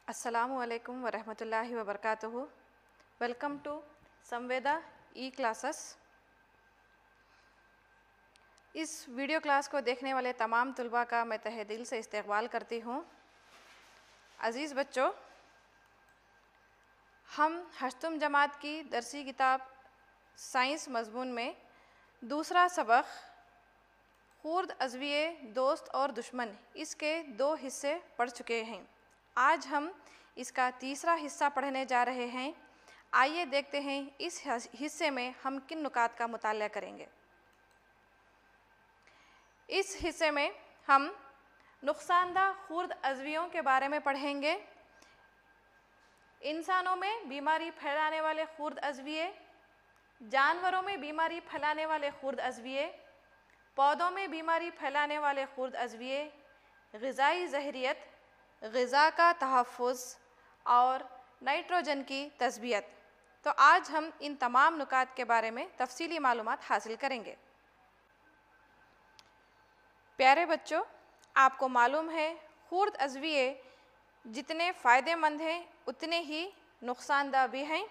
अस्सलामु अलैकुम वरहमतुल्लाहि वबरकातुहू। Welcome to Samveda E classes. इस वीडियो क्लास को देखने वाले तमाम तुलबा का मैं तहे दिल से इस्तकबाल करती हूँ। अज़ीज़ बच्चों, हम हश्तुम जमात की दरसी किताब साइंस मज़मून में दूसरा सबक खुर्द अज़विये दोस्त और दुश्मन, इसके 2 हिस्से पढ़ चुके हैं। आज हम इसका तीसरा हिस्सा पढ़ने जा रहे हैं। आइए देखते हैं इस हिस्से में हम किन नुकात का मुताला करेंगे। इस हिस्से में हम नुकसानदा खुर्द अज़वियों के बारे में पढ़ेंगे। इंसानों में बीमारी फैलाने वाले खुर्द अज़विये, जानवरों में बीमारी फैलाने वाले खुर्द अज़विये, पौधों में बीमारी फैलाने वाले खुर्द अज़विये, ग़िज़ाई ज़हरियत, ग़िज़ा का तहफ़्फ़ुज़ और नाइट्रोजन की तस्बियत। तो आज हम इन तमाम नुकात के बारे में तफ़सीली मालूमात हासिल करेंगे। प्यारे बच्चों, आपको मालूम है खुर्द अज़विये जितने फ़ायदेमंद हैं उतने ही नुकसानदा भी हैं।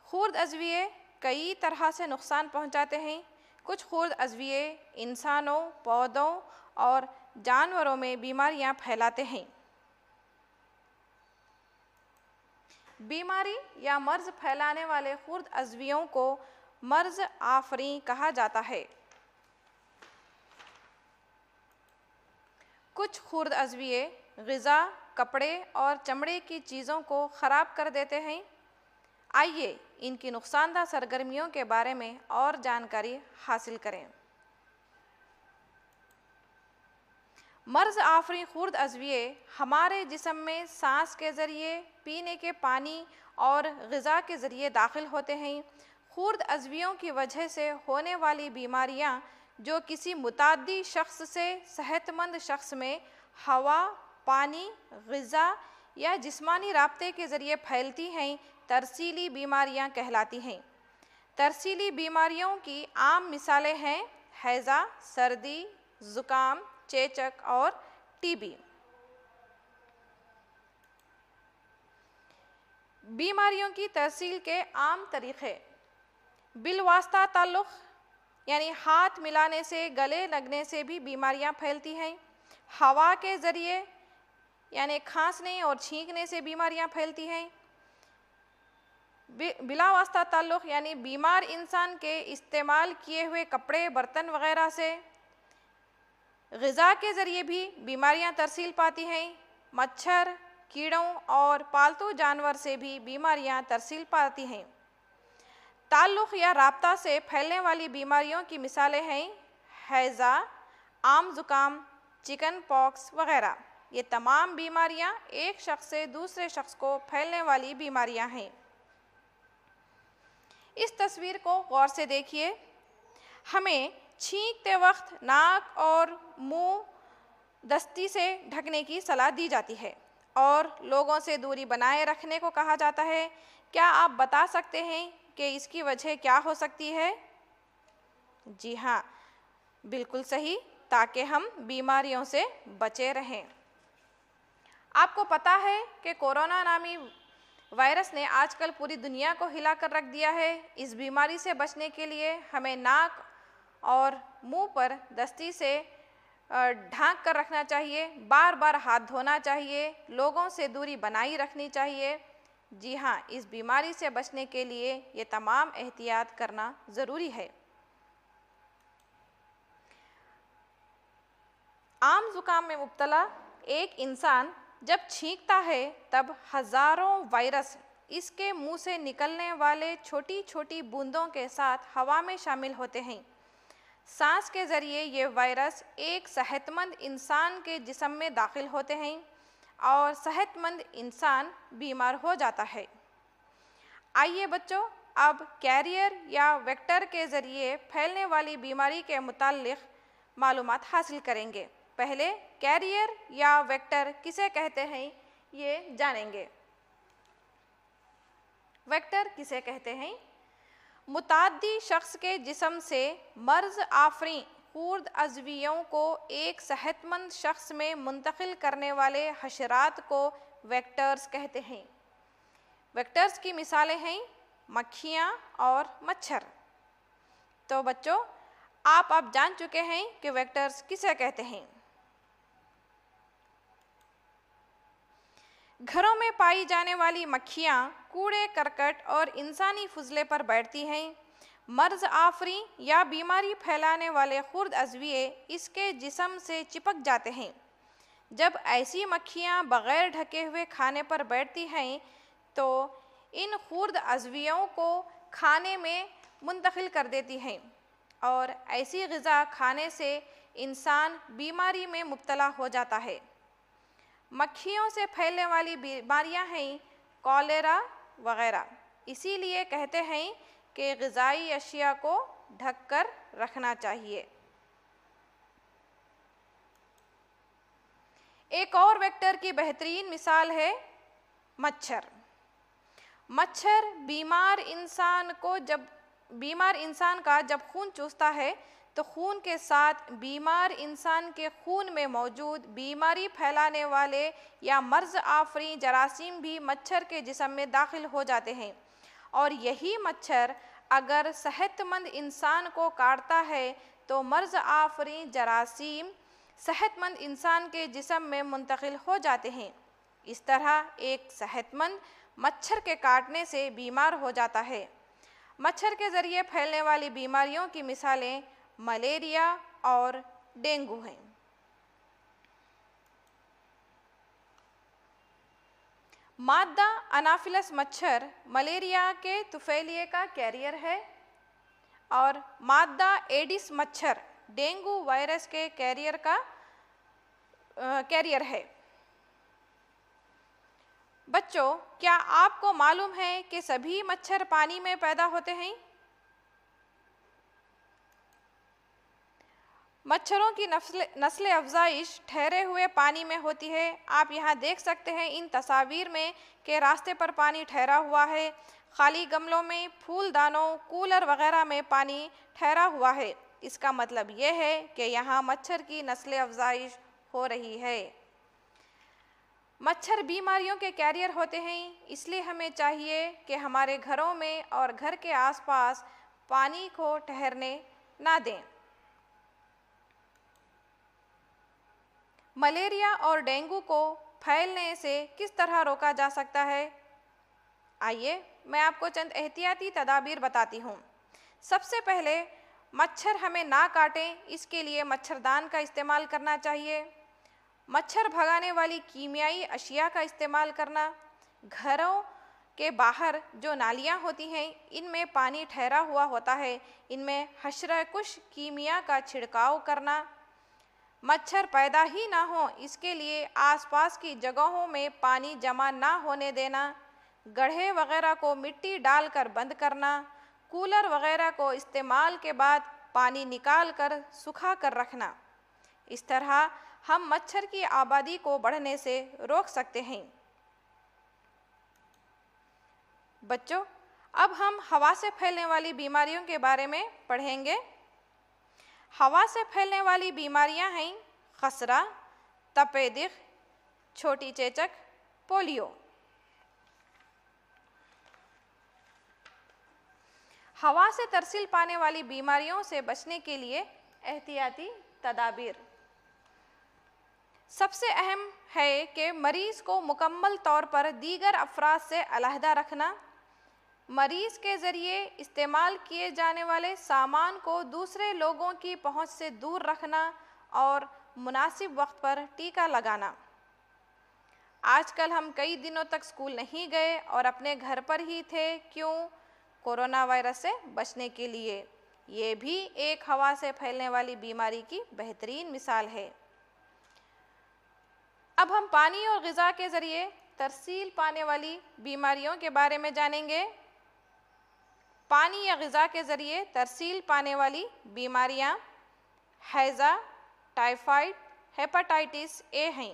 खुर्द अज़विये कई तरह से नुकसान पहुंचाते हैं। कुछ खुर्द अज़विये इंसानों, पौधों और जानवरों में बीमारियां फैलाते हैं। बीमारी या मर्ज़ फैलाने वाले खुर्द अज़वियों को मर्ज़ आफ़रीन कहा जाता है। कुछ खुर्द अज़विये ग़िज़ा, कपड़े और चमड़े की चीज़ों को ख़राब कर देते हैं। आइए इनकी नुकसानदा सरगर्मियों के बारे में और जानकारी हासिल करें। मर्ज़ आफ़रीन खुर्द अज़विये हमारे जिस्म में सांस के ज़रिए, पीने के पानी और ग़िज़ा के ज़रिए दाखिल होते हैं। खुर्द अज़वियों की वजह से होने वाली बीमारियां जो किसी मुताद्दी शख्स से सेहतमंद शख्स में हवा, पानी, ग़िज़ा या जिस्मानी राब्ते के ज़रिए फैलती हैं, तरसीली बीमारियां कहलाती हैं। तरसीली बीमारियों की आम मिसालें हैं हैज़ा, सर्दी, ज़ुकाम, चेचक और टीबी। बीमारियों की तरसील के आम तरीक़े: बिलवास्ता ताल्लुक़ यानी हाथ मिलाने से, गले लगने से भी बीमारियां फैलती हैं। हवा के ज़रिए यानी खांसने और छींकने से बीमारियां फैलती हैं। बिला वास्ता ताल्लुक़ यानी बीमार इंसान के इस्तेमाल किए हुए कपड़े, बर्तन वग़ैरह से। ग़िज़ा के ज़रिए भी बीमारियां तरसील पाती हैं। मच्छर, कीड़ों और पालतू जानवर से भी बीमारियां तरसील पाती हैं। ताल्लुक़ या राब्ता से फैलने वाली बीमारियों की मिसालें हैं हैज़ा, आम ज़ुकाम, चिकन पॉक्स वग़ैरह। ये तमाम बीमारियां एक शख्स से दूसरे शख्स को फैलने वाली बीमारियां हैं। इस तस्वीर को गौर से देखिए। हमें छींकते वक्त नाक और मुंह दस्ती से ढकने की सलाह दी जाती है और लोगों से दूरी बनाए रखने को कहा जाता है। क्या आप बता सकते हैं कि इसकी वजह क्या हो सकती है? जी हाँ, बिल्कुल सही, ताकि हम बीमारियों से बचे रहें। आपको पता है कि कोरोना नामी वायरस ने आजकल पूरी दुनिया को हिला कर रख दिया है। इस बीमारी से बचने के लिए हमें नाक और मुंह पर दस्ती से ढांक कर रखना चाहिए, बार बार हाथ धोना चाहिए, लोगों से दूरी बनाई रखनी चाहिए। जी हाँ, इस बीमारी से बचने के लिए ये तमाम एहतियात करना ज़रूरी है। आम ज़ुकाम में मुब्तला एक इंसान जब छींकता है तब हज़ारों वायरस इसके मुंह से निकलने वाले छोटी छोटी बूंदों के साथ हवा में शामिल होते हैं। सांस के ज़रिए ये वायरस एक सेहतमंद इंसान के जिस्म में दाखिल होते हैं और सेहतमंद इंसान बीमार हो जाता है। आइए बच्चों, अब कैरियर या वेक्टर के ज़रिए फैलने वाली बीमारी के मुताल्लिक़ मालूमात हासिल करेंगे। पहले कैरियर या वेक्टर किसे कहते हैं ये जानेंगे। वेक्टर किसे कहते हैं? मुताद्दी शख्स के जिस्म से मर्ज़ आफ़रीन खुर्द अज़वियों को एक सेहतमंद शख्स में मुंतकिल करने वाले हशरात को वेक्टर्स कहते हैं। वेक्टर्स की मिसालें हैं मक्खियाँ और मच्छर। तो बच्चों, आप अब जान चुके हैं कि वेक्टर्स किसे कहते हैं। घरों में पाई जाने वाली मक्खियाँ कूड़े करकट और इंसानी फुजले पर बैठती हैं। मर्ज आफरी या बीमारी फैलाने वाले खुर्द अज़विये इसके जिस्म से चिपक जाते हैं। जब ऐसी मक्खियाँ बग़ैर ढके हुए खाने पर बैठती हैं तो इन खुर्द अज़वियों को खाने में मुंतकिल कर देती हैं और ऐसी ग़िज़ा खाने से इंसान बीमारी में मुब्तला हो जाता है। मक्खियों से फैलने वाली बीमारियां हैं कॉलेरा वगैरह। इसीलिए कहते हैं कि ग़िज़ाई अशिया को ढक कर रखना चाहिए। एक और वेक्टर की बेहतरीन मिसाल है मच्छर। मच्छर बीमार इंसान का जब खून चूसता है तो खून के साथ बीमार इंसान के खून में मौजूद बीमारी फैलाने वाले या मर्ज आफरी जरासीम भी मच्छर के जिस्म में दाखिल हो जाते हैं और यही मच्छर अगर सेहतमंद इंसान को काटता है तो मर्ज आफरी जरासीम सेहतमंद इंसान के जिस्म में मुंतकिल हो जाते हैं। इस तरह एक सेहतमंद मच्छर के काटने से बीमार हो जाता है। मच्छर के ज़रिए फैलने वाली बीमारियों की मिसालें मलेरिया और डेंगू हैं। मादा अनाफिलस मच्छर मलेरिया के तुफैलिये का कैरियर है और मादा एडिस मच्छर डेंगू वायरस के कैरियर है। बच्चों, क्या आपको मालूम है कि सभी मच्छर पानी में पैदा होते हैं? मच्छरों की नस्ल अफजाइश ठहरे हुए पानी में होती है। आप यहाँ देख सकते हैं इन तस्वीर में कि रास्ते पर पानी ठहरा हुआ है। खाली गमलों में, फूलदानों, कूलर वगैरह में पानी ठहरा हुआ है। इसका मतलब यह है कि यहाँ मच्छर की नस्ल अफजाइश हो रही है। मच्छर बीमारियों के कैरियर होते हैं, इसलिए हमें चाहिए कि हमारे घरों में और घर के आसपास पानी को ठहरने ना दें। मलेरिया और डेंगू को फैलने से किस तरह रोका जा सकता है? आइए मैं आपको चंद एहतियाती तदाबीर बताती हूँ। सबसे पहले मच्छर हमें ना काटें, इसके लिए मच्छरदान का इस्तेमाल करना चाहिए। मच्छर भगाने वाली कीमियाई अशिया का इस्तेमाल करना। घरों के बाहर जो नालियाँ होती हैं इनमें पानी ठहरा हुआ होता है, इनमें हशरकुश कीमिया का छिड़काव करना। मच्छर पैदा ही ना हो इसके लिए आसपास की जगहों में पानी जमा ना होने देना। गड्ढे वगैरह को मिट्टी डालकर बंद करना। कूलर वगैरह को इस्तेमाल के बाद पानी निकाल कर सुखा कर रखना। इस तरह हम मच्छर की आबादी को बढ़ने से रोक सकते हैं। बच्चों, अब हम हवा से फैलने वाली बीमारियों के बारे में पढ़ेंगे। हवा से फैलने वाली बीमारियां हैं खसरा, तपेदिक, छोटी चेचक, पोलियो। हवा से तरसील पाने वाली बीमारियों से बचने के लिए एहतियाती तदाबीर। सबसे अहम है कि मरीज़ को मुकम्मल तौर पर दीगर अफराद से अलहदा रखना। मरीज़ के ज़रिए इस्तेमाल किए जाने वाले सामान को दूसरे लोगों की पहुंच से दूर रखना और मुनासिब वक्त पर टीका लगाना। आजकल हम कई दिनों तक स्कूल नहीं गए और अपने घर पर ही थे। क्यों? कोरोना वायरस से बचने के लिए। ये भी एक हवा से फैलने वाली बीमारी की बेहतरीन मिसाल है। अब हम पानी और ग़िज़ा के ज़रिए तरसील पाने वाली बीमारियों के बारे में जानेंगे। पानी या ग़िज़ा के ज़रिए तरसील पाने वाली बीमारियां हैज़ा, टाइफाइड, हेपेटाइटिस ए हैं।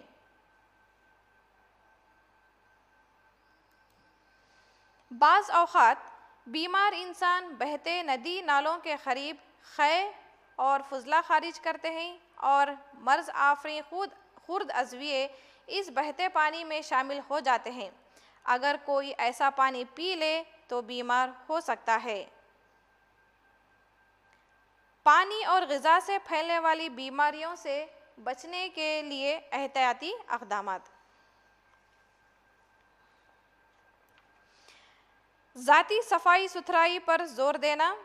बाज़ औक़ात बीमार इंसान बहते नदी नालों के करीब ख़ै और फुजला खारिज करते हैं और मर्ज़ आफरी खुर्द अज़विये इस बहते पानी में शामिल हो जाते हैं। अगर कोई ऐसा पानी पी ले तो बीमार हो सकता है। पानी और ग़िज़ा से फैलने वाली बीमारियों से बचने के लिए एहतियाती इक़दामात। ज़ाती सफाई सुथराई पर जोर देना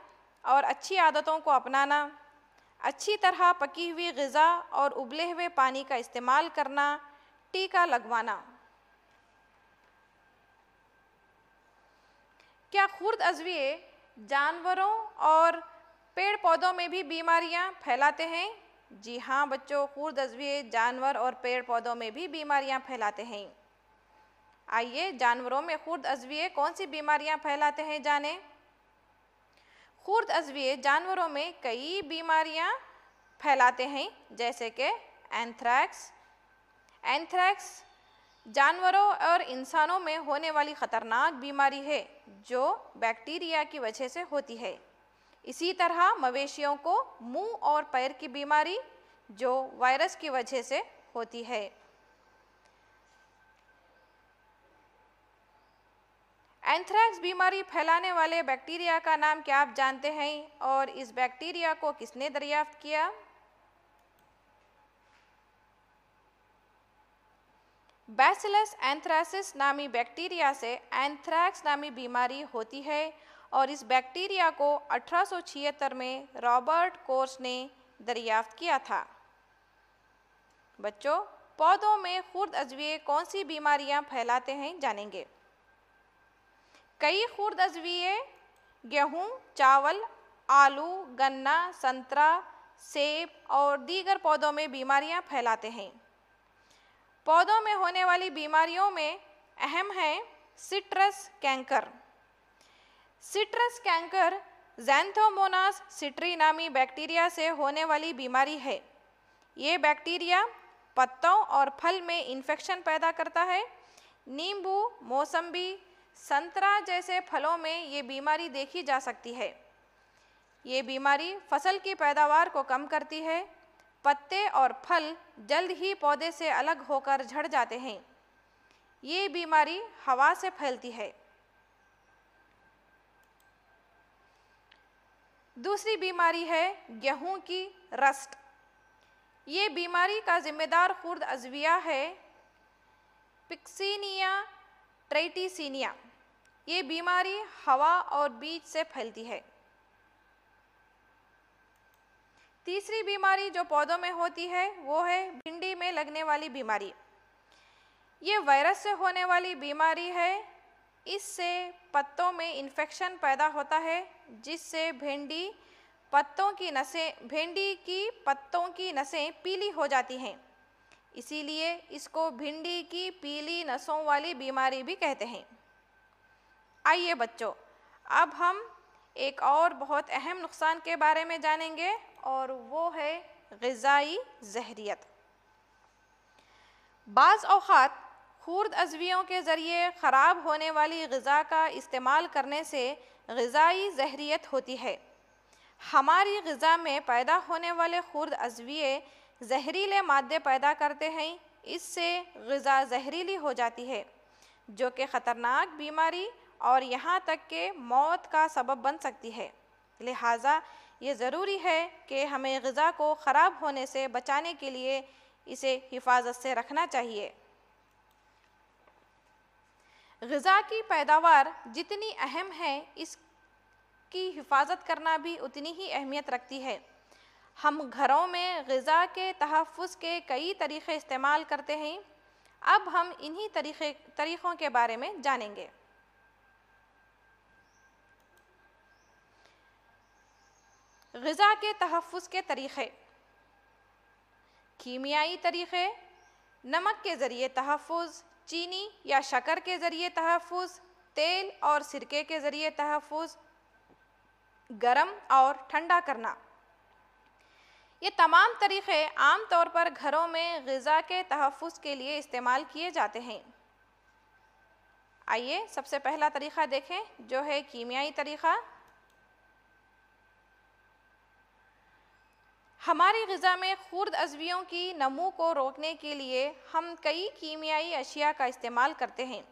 और अच्छी आदतों को अपनाना, अच्छी तरह पकी हुई ग़िज़ा और उबले हुए पानी का इस्तेमाल करना, टीका लगवाना। क्या खुर्द अज़विये जानवरों और पेड़ पौधों में भी बीमारियां फैलाते हैं? जी हाँ बच्चों, खुर्द अज़विये जानवर और पेड़ पौधों में भी बीमारियां फैलाते हैं। आइए जानवरों में खुर्द अज़विये कौन सी बीमारियां फैलाते हैं जानें। खुर्द अज़विये जानवरों में कई बीमारियां फैलाते हैं, जैसे कि एंथ्रैक्स। एंथ्रैक्स जानवरों और इंसानों में होने वाली ख़तरनाक बीमारी है जो बैक्टीरिया की वजह से होती है। इसी तरह मवेशियों को मुंह और पैर की बीमारी जो वायरस की वजह से होती है। एंथ्रैक्स बीमारी फैलाने वाले बैक्टीरिया का नाम क्या आप जानते हैं और इस बैक्टीरिया को किसने दरियाफ्त किया? बैसिलस एंथ्रासिस नामी बैक्टीरिया से एंथ्रैक्स नामी बीमारी होती है और इस बैक्टीरिया को 1876 में रॉबर्ट कोर्स ने दरियाफ्त किया था। बच्चों, पौधों में खुर्द अज़विये कौन सी बीमारियां फैलाते हैं जानेंगे। कई खुर्द अज़विये गेहूं, चावल, आलू, गन्ना, संतरा, सेब और दीगर पौधों में बीमारियां फैलाते हैं। पौधों में होने वाली बीमारियों में अहम है citrus canker. Citrus canker Xanthomonas citri नामी बैक्टीरिया से होने वाली बीमारी है। ये बैक्टीरिया पत्तों और फल में इन्फेक्शन पैदा करता है। नींबू, मौसम्बी, संतरा जैसे फलों में ये बीमारी देखी जा सकती है। ये बीमारी फसल की पैदावार को कम करती है। पत्ते और फल जल्द ही पौधे से अलग होकर झड़ जाते हैं। ये बीमारी हवा से फैलती है। दूसरी बीमारी है गेहूं की रस्ट। ये बीमारी का जिम्मेदार खुर्द अज़विया है पिक्सिनिया ट्रेटिसिनिया। ये बीमारी हवा और बीज से फैलती है। तीसरी बीमारी जो पौधों में होती है वो है भिंडी में लगने वाली बीमारी। ये वायरस से होने वाली बीमारी है। इससे पत्तों में इन्फेक्शन पैदा होता है जिससे भिंडी की पत्तों की नसें पीली हो जाती हैं। इसीलिए इसको भिंडी की पीली नसों वाली बीमारी भी कहते हैं। आइए बच्चों, अब हम एक और बहुत अहम नुकसान के बारे में जानेंगे और वो है ग़िज़ाई ज़हरियत। बाज़ औक़ात खुर्द अज़वियों के ज़रिए ख़राब होने वाली ग़िज़ा का इस्तेमाल करने से ग़िज़ाई ज़हरियत होती है। हमारी ग़िज़ा में पैदा होने वाले खुर्द अज़विये जहरीले मादे पैदा करते हैं। इससे ग़िज़ा जहरीली हो जाती है जो कि ख़तरनाक बीमारी और यहाँ तक के मौत का सबब बन सकती है। लिहाजा ये ज़रूरी है कि हमें ग़िज़ा को ख़राब होने से बचाने के लिए इसे हिफाजत से रखना चाहिए। ग़िज़ा की पैदावार जितनी अहम है, इसकी हिफाजत करना भी उतनी ही अहमियत रखती है। हम घरों में ग़िज़ा के तहफ़्फ़ुज़ के कई तरीक़े इस्तेमाल करते हैं। अब हम इन्हीं तरीक़ों के बारे में जानेंगे। ग़िज़ा के तहफ़्फ़ुज़ के तरीक़े। कीमियाई तरीक़े, नमक के ज़रिए तहफ़्फ़ुज़, चीनी या शक्कर के ज़रिए तहफ़्फ़ुज़, तेल और सिरके के ज़रिए तहफ़्फ़ुज़, गरम और ठंडा करना। ये तमाम तरीक़े आम तौर पर घरों में ग़िज़ा के तहफ़्फ़ुज़ के लिए इस्तेमाल किए जाते हैं। आइए सबसे पहला तरीक़ा देखें जो है कीमियाई तरीक़ा। हमारी ग़िज़ा में खुर्द अज़वियों की नमू को रोकने के लिए हम कई कीमियाई अशिया का इस्तेमाल करते हैं।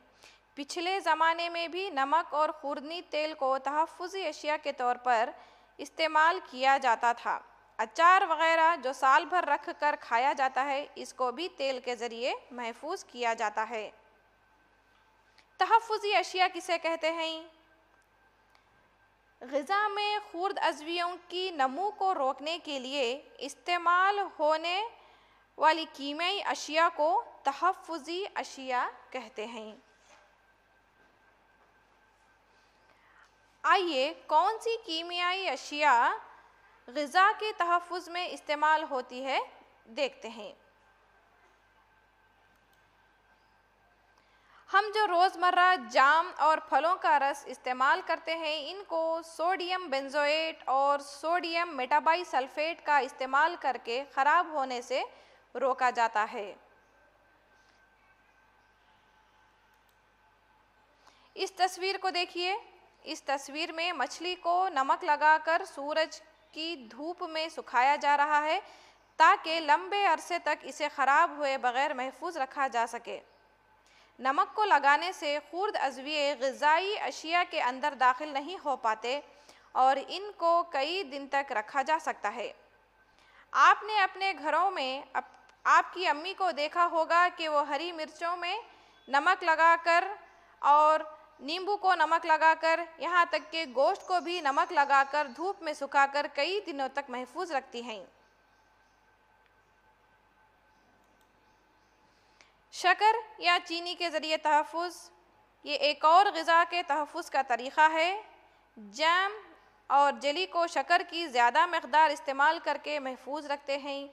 पिछले ज़माने में भी नमक और खुर्दनी तेल को तहफ़्फ़ुज़ी अशिया के तौर पर इस्तेमाल किया जाता था। अचार वग़ैरह जो साल भर रख कर खाया जाता है, इसको भी तेल के ज़रिए महफूज किया जाता है। तहफ़्फ़ुज़ी अशिया किसे कहते हैं? ग़िज़ा में खुर्द अज़वियों की नमू को रोकने के लिए इस्तेमाल होने वाली कीमियाई अशिया को तहफ़्फ़ुज़ी अशिया कहते हैं। आइए कौन सी कीमियाई अशिया ग़िज़ा के तहफ़्फ़ुज़ में इस्तेमाल होती है, देखते हैं। हम जो रोज़मर्रा जाम और फलों का रस इस्तेमाल करते हैं, इनको सोडियम बेंजोएट और सोडियम मेटाबाइसल्फ़ेट का इस्तेमाल करके ख़राब होने से रोका जाता है। इस तस्वीर को देखिए। इस तस्वीर में मछली को नमक लगाकर सूरज की धूप में सुखाया जा रहा है ताकि लंबे अरसे तक इसे ख़राब हुए बगैर महफूज रखा जा सके। नमक को लगाने से खुर्द अज़विये ग़िज़ाई अशिया के अंदर दाखिल नहीं हो पाते और इनको कई दिन तक रखा जा सकता है। आपने अपने घरों में आपकी अम्मी को देखा होगा कि वो हरी मिर्चों में नमक लगाकर और नींबू को नमक लगाकर, यहाँ तक कि गोश्त को भी नमक लगाकर धूप में सुखाकर कई दिनों तक महफूज रखती हैं। शक्कर या चीनी के ज़रिए तहफ़्फ़ुज़, ये एक और ग़िज़ा के तहफ़्फ़ुज़ का तरीक़ा है। जैम और जेली को शक्कर की ज़्यादा मक़दार इस्तेमाल करके महफूज रखते हैं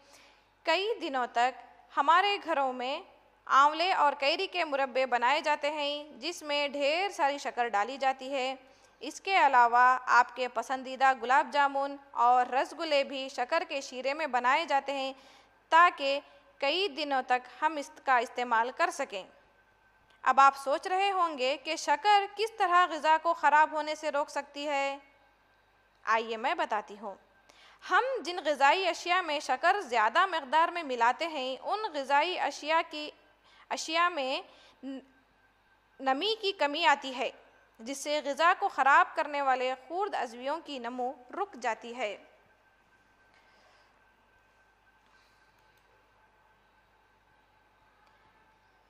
कई दिनों तक। हमारे घरों में आंवले और कैरी के मुरब्बे बनाए जाते हैं जिसमें ढेर सारी शक्कर डाली जाती है। इसके अलावा आपके पसंदीदा गुलाब जामुन और रसगुल्ले भी शक्कर के शीरे में बनाए जाते हैं ताकि कई दिनों तक हम इसका इस्तेमाल कर सकें। अब आप सोच रहे होंगे कि शक्कर किस तरह ग़िज़ा को ख़राब होने से रोक सकती है। आइए मैं बताती हूँ। हम जिन ग़िज़ाई अशिया में शक्कर ज़्यादा मक़दार में मिलाते हैं, उन ग़िज़ाई अशिया में नमी की कमी आती है जिससे ग़िज़ा को ख़राब करने वाले खुर्द अज़वियों की नमू रुक जाती है।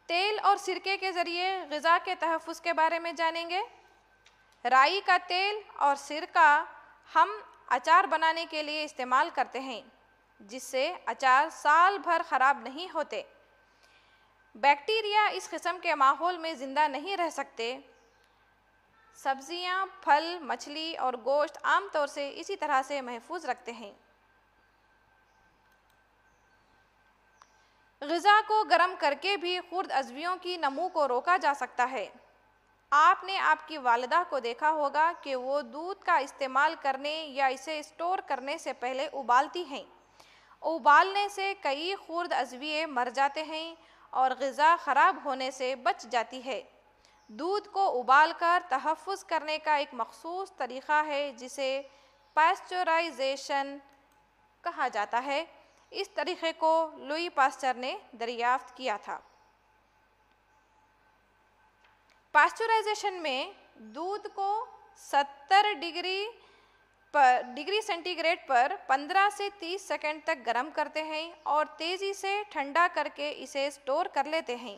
तेल और सिरके के ज़रिए ग़िज़ा के तहफ़्फ़ुज़ के बारे में जानेंगे। राई का तेल और सिरका हम अचार बनाने के लिए इस्तेमाल करते हैं जिससे अचार साल भर ख़राब नहीं होते। बैक्टीरिया इस किस्म के माहौल में ज़िंदा नहीं रह सकते। सब्जियां, फल, मछली और गोश्त आमतौर से इसी तरह से महफूज रखते हैं। ग़िज़ा को गर्म करके भी खुर्द अज़वियों की नमू को रोका जा सकता है। आपने आपकी वालिदा को देखा होगा कि वो दूध का इस्तेमाल करने या इसे स्टोर करने से पहले उबालती हैं। उबालने से कई खुर्द अज़विये मर जाते हैं और ग़िज़ा ख़राब होने से बच जाती है। दूध को उबालकर तहफ़्फ़ुज़ करने का एक मख़सूस तरीक़ा है जिसे पास्चराइज़ेशन कहा जाता है। इस तरीक़े को लुई पास्चर ने दरियाफ़्त किया था। पास्चराइज़ेशन में दूध को 70 डिग्री सेंटीग्रेड पर 15 से 30 सेकंड तक गर्म करते हैं और तेज़ी से ठंडा करके इसे स्टोर कर लेते हैं।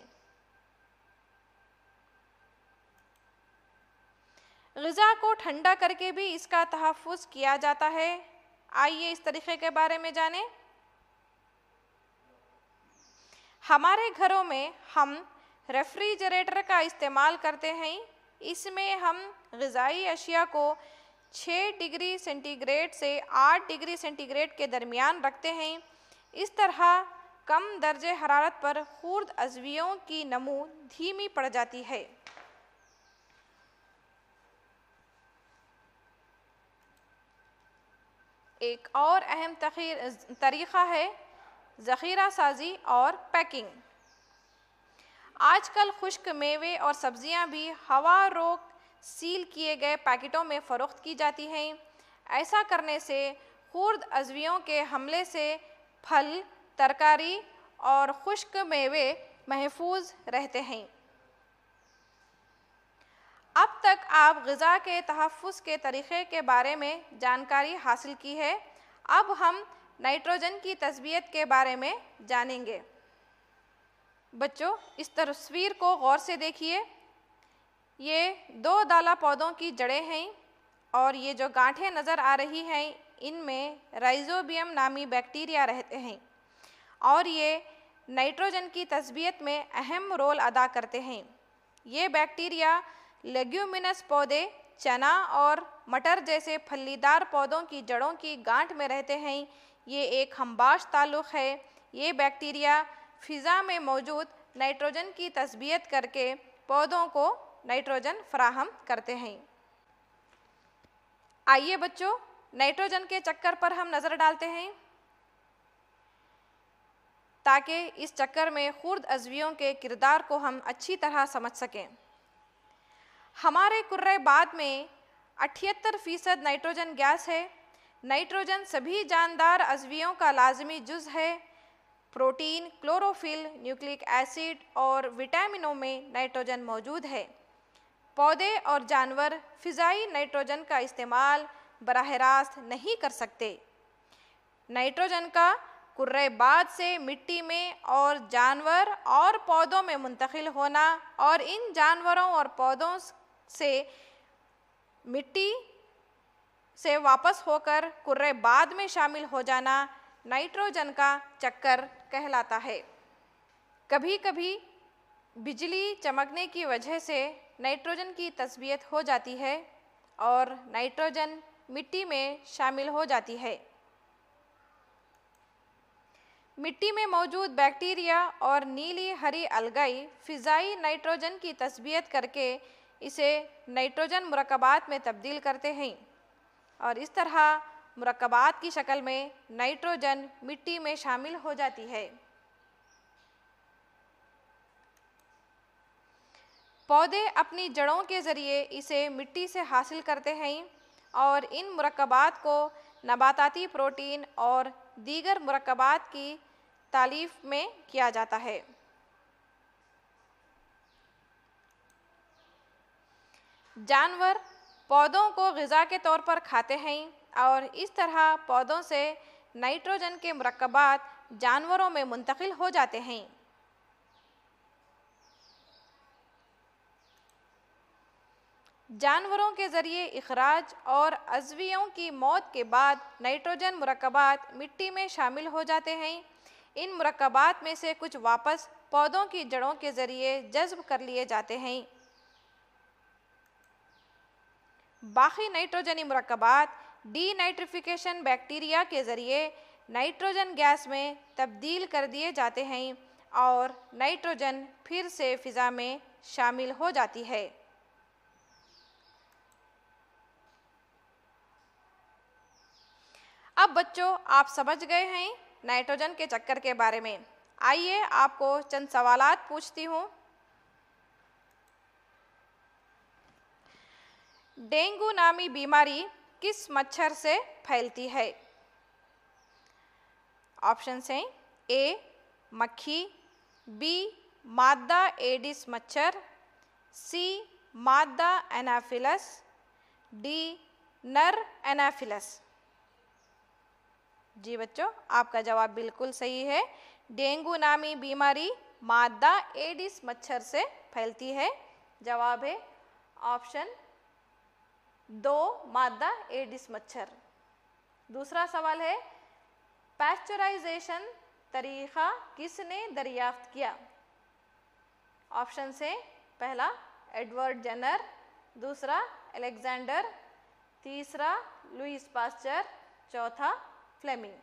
ग़िज़ा को ठंडा करके भी इसका तहफ़्फ़ुज़ किया जाता है। आइए इस तरीक़े के बारे में जानें। हमारे घरों में हम रेफ्रिजरेटर का इस्तेमाल करते हैं। इसमें हम ग़िज़ाई अशिया को 6 डिग्री सेंटीग्रेड से 8 डिग्री सेंटीग्रेड के दरमियान रखते हैं। इस तरह कम दर्जे हरारत पर खुर्द अज़वियों की नमू धीमी पड़ जाती है। एक और अहम तरीक़ा है ज़ख़ीरा साजी और पैकिंग। आजकल खुश्क मेवे और सब्जियां भी हवा रोक सील किए गए पैकेटों में फ़रोख्त की जाती हैं। ऐसा करने से खुर्द अज़वियों के हमले से फल, तरकारी और खुश्क मेवे महफूज रहते हैं। अब तक आप ग़िज़ा के तहफ़्फ़ुज़ के तरीक़े के बारे में जानकारी हासिल की है। अब हम नाइट्रोजन की तस्बीयत के बारे में जानेंगे। बच्चों, इस तस्वीर को गौर से देखिए। ये दो दाला पौधों की जड़ें हैं और ये जो गांठें नज़र आ रही हैं, इनमें राइजोबियम नामी बैक्टीरिया रहते हैं और ये नाइट्रोजन की तस्बीयत में अहम रोल अदा करते हैं। ये बैक्टीरिया लेग्यूमिनस पौधे, चना और मटर जैसे फलीदार पौधों की जड़ों की गांठ में रहते हैं। ये एक हमबाश ताल्लुक़ है। ये बैक्टीरिया फ़िज़ा में मौजूद नाइट्रोजन की तस्बीयत करके पौधों को नाइट्रोजन फराहम करते हैं। आइए बच्चों, नाइट्रोजन के चक्कर पर हम नज़र डालते हैं ताकि इस चक्कर में खुर्द अज़वियों के किरदार को हम अच्छी तरह समझ सकें। हमारे कुर्रे बाद में 78% नाइट्रोजन गैस है। नाइट्रोजन सभी जानदार अज़वियों का लाज़मी जुज़ है। प्रोटीन, क्लोरोफिल, न्यूक्लिक एसिड और विटामिनों में नाइट्रोजन मौजूद है। पौधे और जानवर फ़िज़ाई नाइट्रोजन का इस्तेमाल बराह रास्त नहीं कर सकते। नाइट्रोजन का कुर्रे बाद से मिट्टी में और जानवर और पौधों में मुंतकिल होना और इन जानवरों और पौधों से मिट्टी से वापस होकर कुर्रे बाद में शामिल हो जाना नाइट्रोजन का चक्कर कहलाता है। कभी कभी बिजली चमकने की वजह से नाइट्रोजन की तस्बीयत हो जाती है और नाइट्रोजन मिट्टी में शामिल हो जाती है। मिट्टी में मौजूद बैक्टीरिया और नीली हरी अलगाई फ़िज़ाई नाइट्रोजन की तस्बीयत करके इसे नाइट्रोजन मुरक्कबात में तब्दील करते हैं और इस तरह मुरक्कबात की शक्ल में नाइट्रोजन मिट्टी में शामिल हो जाती है। पौधे अपनी जड़ों के ज़रिए इसे मिट्टी से हासिल करते हैं और इन मुरक्कबात को नबाताती प्रोटीन और दीगर मुरक्कबात की तालीफ में किया जाता है। जानवर पौधों को ग़िज़ा के तौर पर खाते हैं और इस तरह पौधों से नाइट्रोजन के मुरक्कबात जानवरों में मुंतकिल हो जाते हैं। जानवरों के ज़रिए इखराज और अज़वियों की मौत के बाद नाइट्रोजन मुरक्कबात मिट्टी में शामिल हो जाते हैं। इन मुरक्कबात में से कुछ वापस पौधों की जड़ों के ज़रिए जज़्ब कर लिए जाते हैं। बाकी नाइट्रोजनी मुरक्कबात डीनाइट्रिफिकेशन बैक्टीरिया के ज़रिए नाइट्रोजन गैस में तब्दील कर दिए जाते हैं और नाइट्रोजन फिर से फ़िज़ा में शामिल हो जाती है। अब बच्चों, आप समझ गए हैं नाइट्रोजन के चक्कर के बारे में। आइए आपको चंद सवालात पूछती हूँ। डेंगू नामी बीमारी किस मच्छर से फैलती है? ऑप्शन हैं ए मक्खी, बी मादा एडिस मच्छर, सी मादा एनाफिलस, डी नर एनाफिलस। जी बच्चों, आपका जवाब बिल्कुल सही है। डेंगू नामी बीमारी मादा एडिस मच्छर से फैलती है। जवाब है ऑप्शन 2 मादा एडिस मच्छर। दूसरा सवाल है, पैस्चराइजेशन तरीक़ा किसने दरियाफ्त किया? ऑप्शन से पहला एडवर्ड जेनर, दूसरा अलेक्जेंडर, तीसरा लुईस पास्चर, चौथा फ्लेमिंग।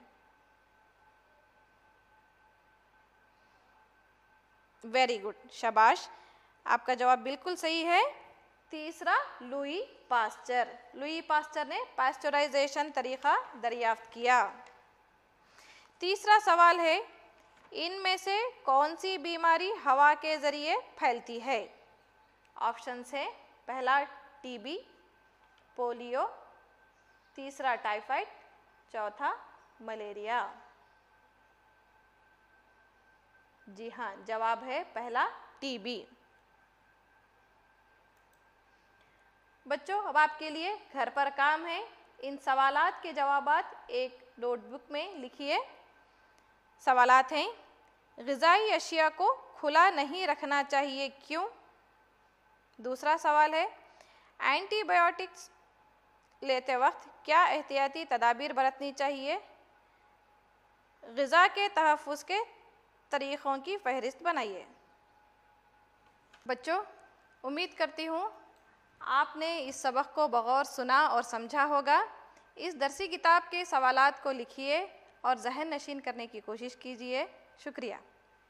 वेरी गुड, शाबाश, आपका जवाब बिल्कुल सही है। तीसरा लुई पास्चर। लुई पास्चर ने पास्चराइजेशन तरीक़ा दरियाफ्त किया। तीसरा सवाल है, इनमें से कौन सी बीमारी हवा के ज़रिए फैलती है? ऑप्शन है पहला टीबी, पोलियो, तीसरा टाइफाइड, चौथा मलेरिया। जी हाँ, जवाब है पहला टीबी। बच्चों, अब आपके लिए घर पर काम है। इन सवालात के जवाबात एक नोटबुक में लिखिए। सवालात हैं, ग़िज़ाई अशिया को खुला नहीं रखना चाहिए, क्यों? दूसरा सवाल है, एंटीबायोटिक्स लेते वक्त क्या एहतियाती तदाबीर बरतनी चाहिए? ग़िज़ा के तहफ़्फ़ुज़ के तरीक़ों की फ़हरिस्त बनाइए। बच्चों, उम्मीद करती हूँ आपने इस सबक को बग़ौर सुना और समझा होगा। इस दरसी किताब के सवालात को लिखिए और ज़हन नशीन करने की कोशिश कीजिए। शुक्रिया।